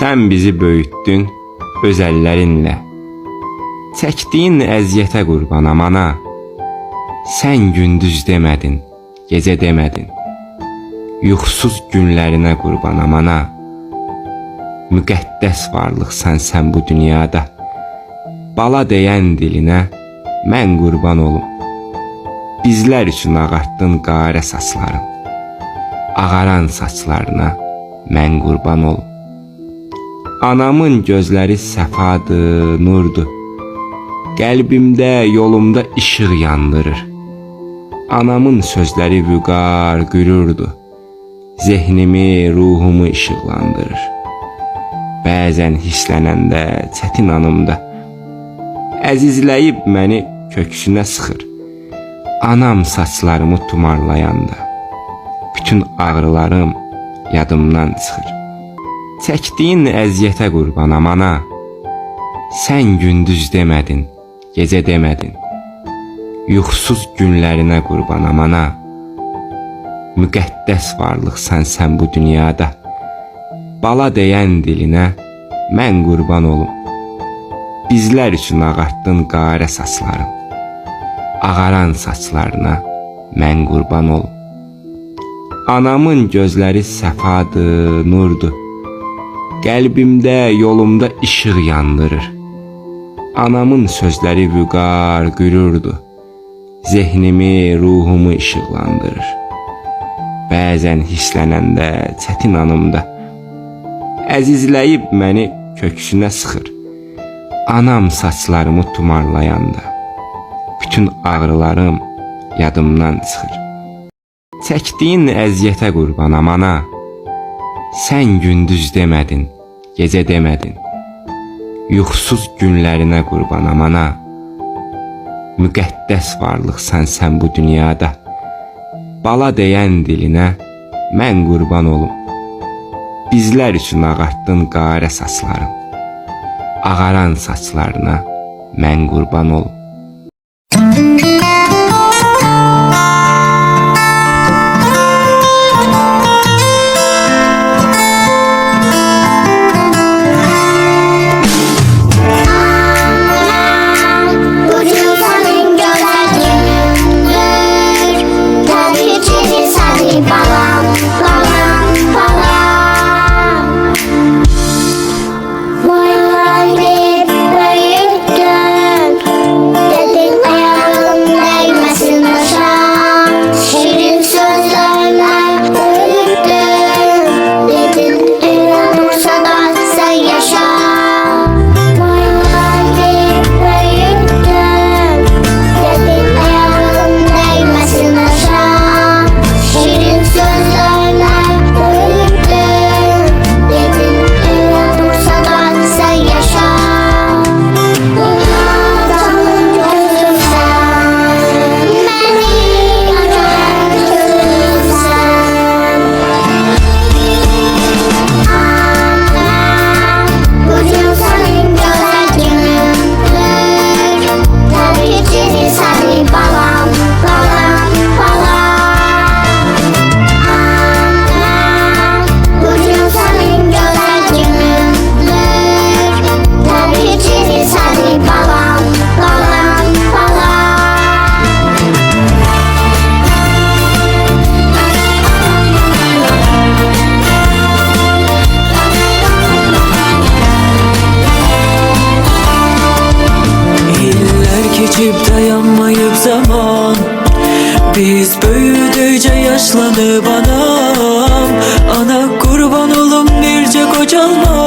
Sən bizi böyütdün öz əllərinlə. Çəkdiyin əziyyətə qurbanam ana. Sən gündüz demədin, gecə demədin. Yuxusuz günlərinə qurbanam ana. Müqəddəs varlıqsan sən bu dünyada. Bala deyən dilinə mən qurban olum. Bizlər üçün ağartdın qarə saçlarım. Ağaran saçlarına mən qurban olum. Anamın gözləri səfadır, nurdur. Qəlbimdə, yolumda işıq yandırır. Anamın sözləri vüqar, qürurdur. Zehnimi, ruhumu işıqlandırır. Bəzən hisslənəndə, çətin anımda əzizləyib məni köksünə sıxır. Anam saçlarımı tumarlayanda bütün ağrılarım yadımdan çıxır. Çəkdiyin əziyyətə qurbanam ana. Sən gündüz demədin, gecə demədin. Yuxusuz günlərinə qurbanam ana. Müqəddəs varlıqsan sən bu dünyada. Bala deyən dilinə mən qurban olum. Bizlər üçün ağartdın qarə saçlarım. Ağaran saçlarına mən qurban olum. Anamın gözləri səfadır, nurdur. Qəlbimdə, yolumda işıq yandırır. Anamın sözləri vüqar, qürurdur. Zehnimi, ruhumu işıqlandırır. Bəzən hisslənəndə, çətin anımda əzizləyib məni köksünə sıxır. Anam saçlarımı tumarlayanda bütün ağrılarım yadımdan çıxır. Çəkdiyin əziyyətə qurbanam ana. Sən gündüz demədin, gecə demədin. Yuxusuz günlərinə qurbanam ana. Müqəddəs varlıqsan sən bu dünyada. Bala deyən dilinə mən qurban olum. Bizlər üçün ağartdın qarə saçlarım. Ağaran saçlarına mən qurban olum. Geçip dayanmayıp zaman. Biz büyüdükçe yaşlanıp anam. Ana kurban olum birce kocalma.